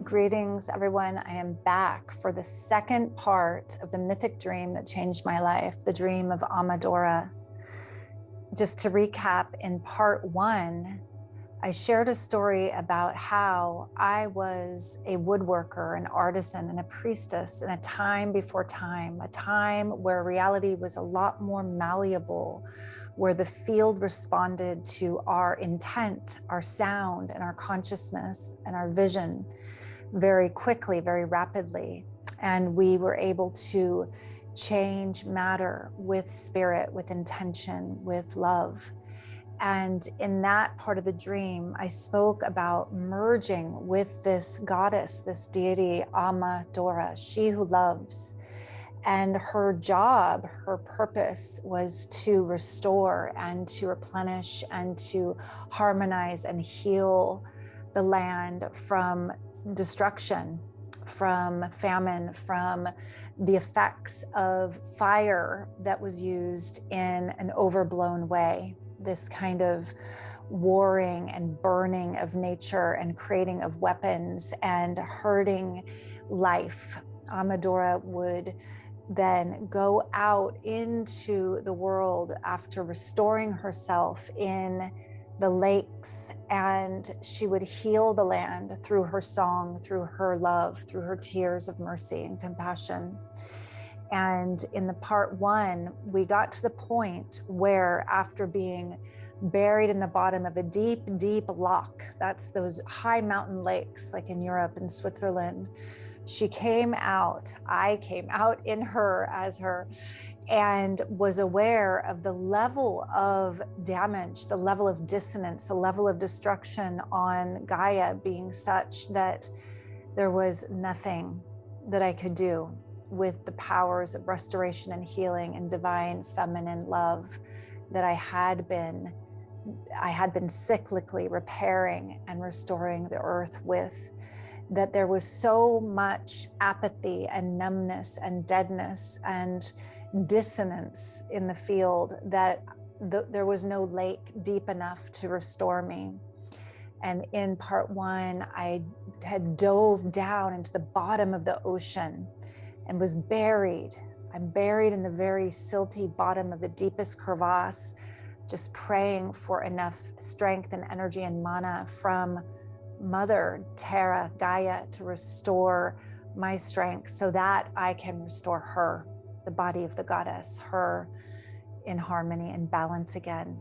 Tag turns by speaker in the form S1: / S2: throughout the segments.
S1: Greetings, everyone. I am back for the second part of the mythic dream that changed my life, the dream of Amadora. Just to recap, in part one, I shared a story about how I was a woodworker, an artisan, and a priestess in a time before time, a time where reality was a lot more malleable, where the field responded to our intent, our sound, and our consciousness and our vision very quickly, very rapidly. And we were able to change matter with spirit, with intention, with love. And in that part of the dream, I spoke about merging with this goddess, this deity, Amadora, she who loves. And her job, her purpose was to restore and to replenish and to harmonize and heal the land from destruction, from famine, from the effects of fire that was used in an overblown way. This kind of warring and burning of nature and creating of weapons and hurting life. Amadora would then go out into the world after restoring herself in the lakes, and she would heal the land through her song, through her love, through her tears of mercy and compassion. And in the part one, we got to the point where, after being buried in the bottom of a deep, deep loch, that's those high mountain lakes like in Europe and Switzerland, she came out, I came out in her as her, and was aware of the level of damage, the level of dissonance, the level of destruction on Gaia being such that there was nothing that I could do with the powers of restoration and healing and divine feminine love that I had been cyclically repairing and restoring the earth with. That there was so much apathy and numbness and deadness and dissonance in the field that there was no lake deep enough to restore me. And in part one, I had dove down into the bottom of the ocean and was buried. I'm buried in the very silty bottom of the deepest crevasse, just praying for enough strength and energy and mana from Mother Terra, Gaia, to restore my strength so that I can restore her, the body of the goddess, her in harmony and balance again.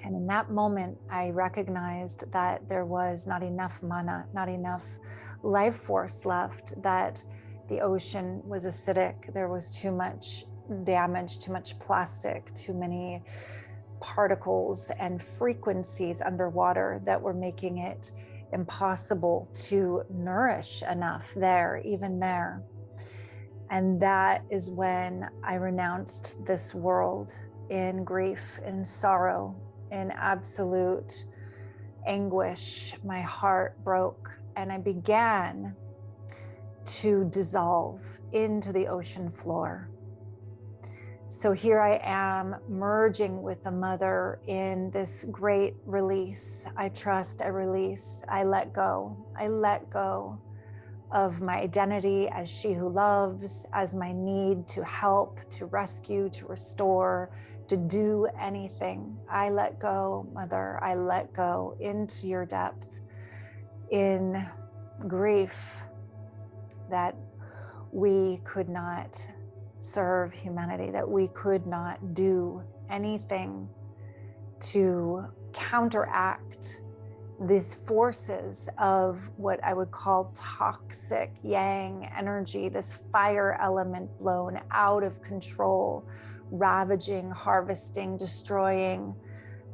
S1: And in that moment, I recognized that there was not enough mana, not enough life force left, that the ocean was acidic, there was too much damage, too much plastic, too many particles and frequencies underwater that were making it impossible to nourish enough there, even there. And that is when I renounced this world in grief, in sorrow, in absolute anguish. My heart broke and I began to dissolve into the ocean floor. So here I am, merging with the mother in this great release. I trust, I release, I let go. I let go of my identity as she who loves, as my need to help, to rescue, to restore, to do anything. I let go, mother, I let go into your depth in grief that we could not serve humanity, that we could not do anything to counteract these forces of what I would call toxic yang energy, this fire element blown out of control, ravaging, harvesting, destroying,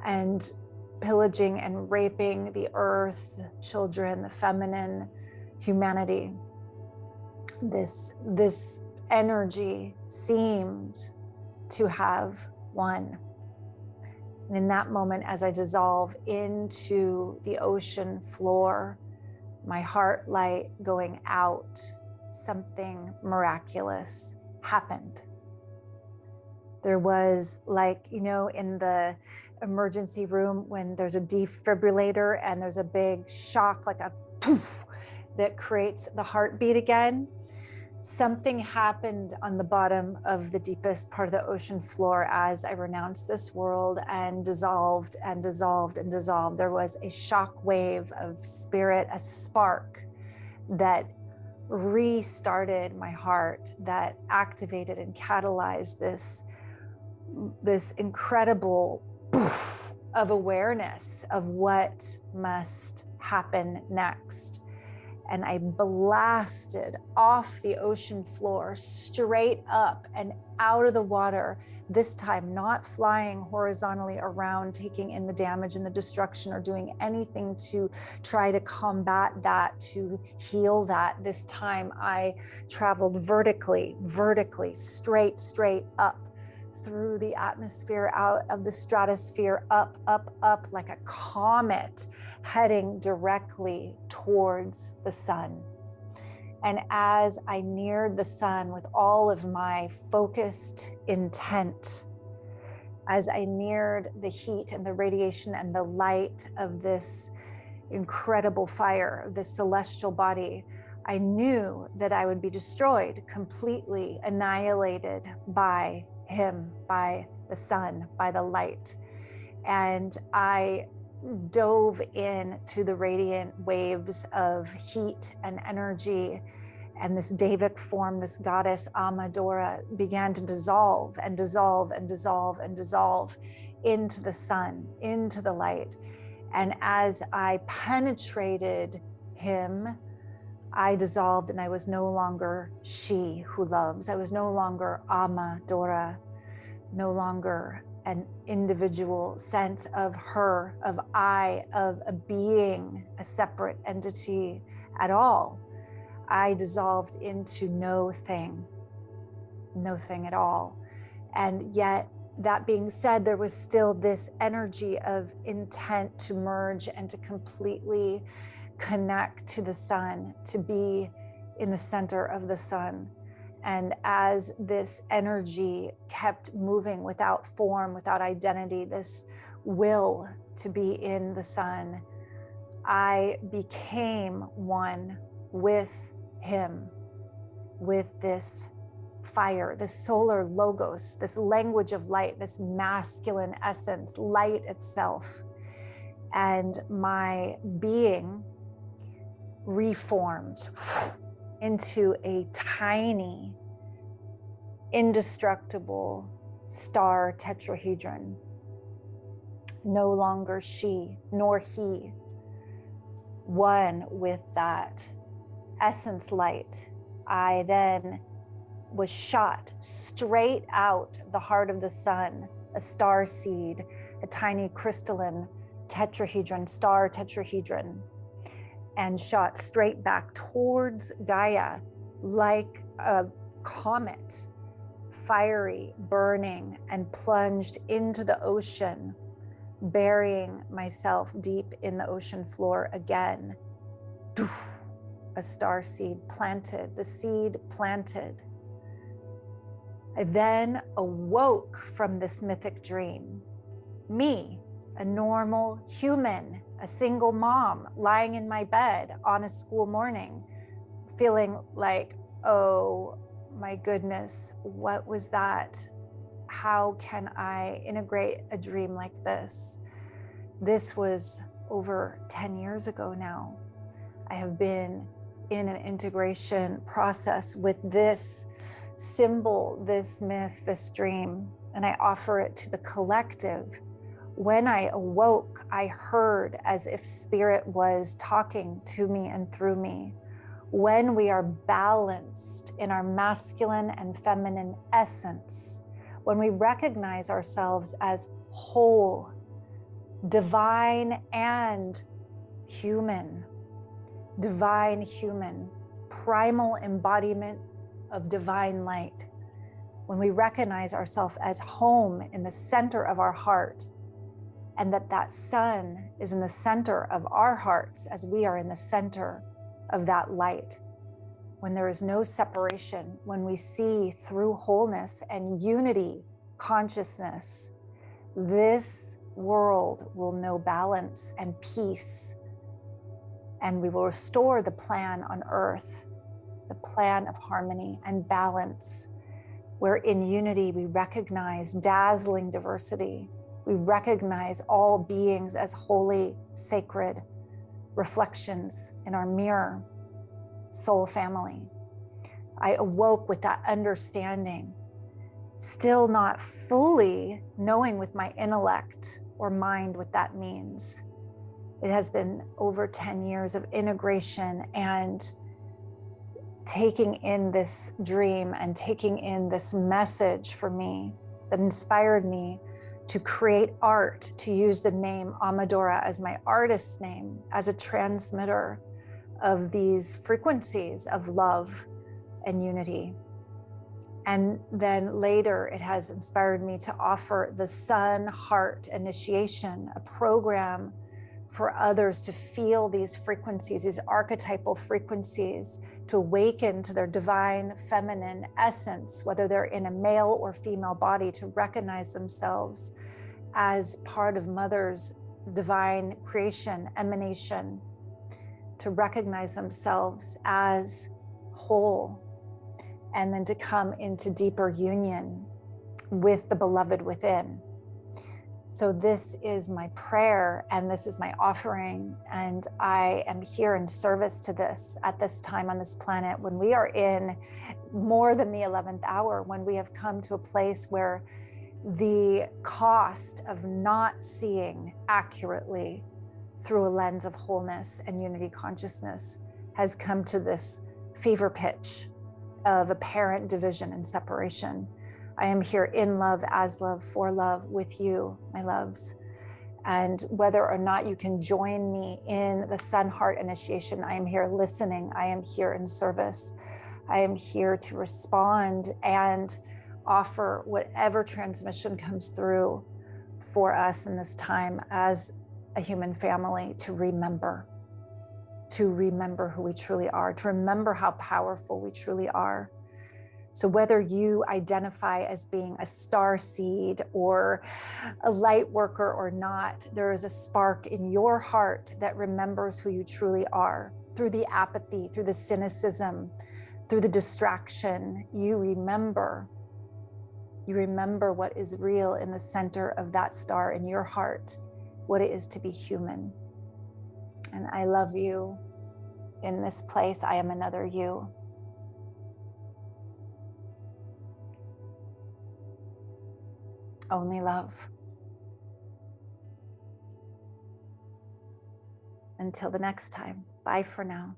S1: and pillaging and raping the earth, children, the feminine, humanity. This energy seemed to have won. And in that moment, as I dissolve into the ocean floor, my heart light going out, something miraculous happened. There was, like, you know, in the emergency room when there's a defibrillator and there's a big shock, like a poof, that creates the heartbeat again. Something happened on the bottom of the deepest part of the ocean floor as I renounced this world and dissolved and dissolved and dissolved. There was a shock wave of spirit, a spark that restarted my heart, that activated and catalyzed this incredible poof of awareness of what must happen next. And I blasted off the ocean floor, straight up and out of the water, this time not flying horizontally around, taking in the damage and the destruction or doing anything to try to combat that, to heal that. This time I traveled vertically, straight up through the atmosphere, out of the stratosphere, up, like a comet heading directly towards the sun. And as I neared the sun with all of my focused intent, as I neared the heat and the radiation and the light of this incredible fire, this celestial body, I knew that I would be destroyed, completely annihilated by him, by the sun, by the light. And I dove into the radiant waves of heat and energy, and this Devic form, this goddess Amadora, began to dissolve and dissolve and dissolve and dissolve into the sun, into the light. And as I penetrated him, I dissolved, and I was no longer she who loves. I was no longer Amadora, no longer an individual sense of her, of I, of a being, a separate entity at all. I dissolved into no thing at all. And yet, that being said, there was still this energy of intent to merge and to completely connect to the sun, to be in the center of the sun. And as this energy kept moving without form, without identity, this will to be in the sun, I became one with him, with this fire, this solar logos, this language of light, this masculine essence, light itself. And my being reformed into a tiny, indestructible star tetrahedron. No longer she nor he, one with that essence light. I then was shot straight out the heart of the sun, a star seed, a tiny crystalline tetrahedron, star tetrahedron, and shot straight back towards Gaia like a comet, fiery, burning, and plunged into the ocean, burying myself deep in the ocean floor again. A star seed planted, the seed planted. I then awoke from this mythic dream. Me, a normal human, a single mom, lying in my bed on a school morning, feeling like, oh my goodness, what was that? How can I integrate a dream like this? This was over 10 years ago now. I have been in an integration process with this symbol, this myth, this dream, and I offer it to the collective. When I awoke, I heard as if spirit was talking to me and through me. When we are balanced in our masculine and feminine essence, when we recognize ourselves as whole, divine and human, primal embodiment of divine light, when we recognize ourselves as home in the center of our heart, and that sun is in the center of our hearts as we are in the center of that light, when there is no separation, when we see through wholeness and unity consciousness, this world will know balance and peace And we will restore the plan on earth, the plan of harmony and balance, where in unity we recognize dazzling diversity. We recognize all beings as holy, sacred reflections in our mirror, soul family. I awoke with that understanding, still not fully knowing with my intellect or mind what that means. It has been over 10 years of integration and taking in this dream and taking in this message for me that inspired me to create art, to use the name Amadora as my artist's name, as a transmitter of these frequencies of love and unity. And then later, it has inspired me to offer the Sun Heart Initiation, a program for others to feel these frequencies, these archetypal frequencies, to awaken to their divine feminine essence, whether they're in a male or female body, to recognize themselves as part of Mother's divine creation, emanation, to recognize themselves as whole, and then to come into deeper union with the beloved within. So this is my prayer and this is my offering, and I am here in service to this at this time on this planet, when we are in more than the 11th hour, when we have come to a place where the cost of not seeing accurately through a lens of wholeness and unity consciousness has come to this fever pitch of apparent division and separation. I am here in love, as love, for love, with you, my loves. And whether or not you can join me in the Sun Heart Initiation, I am here listening. I am here in service. I am here to respond and offer whatever transmission comes through for us in this time as a human family, to remember who we truly are, to remember how powerful we truly are. So whether you identify as being a star seed or a light worker or not, there is a spark in your heart that remembers who you truly are. Through the apathy, through the cynicism, through the distraction, you remember what is real in the center of that star in your heart, what it is to be human. And I love you. In this place, I am another you. Only love. Until the next time, bye for now.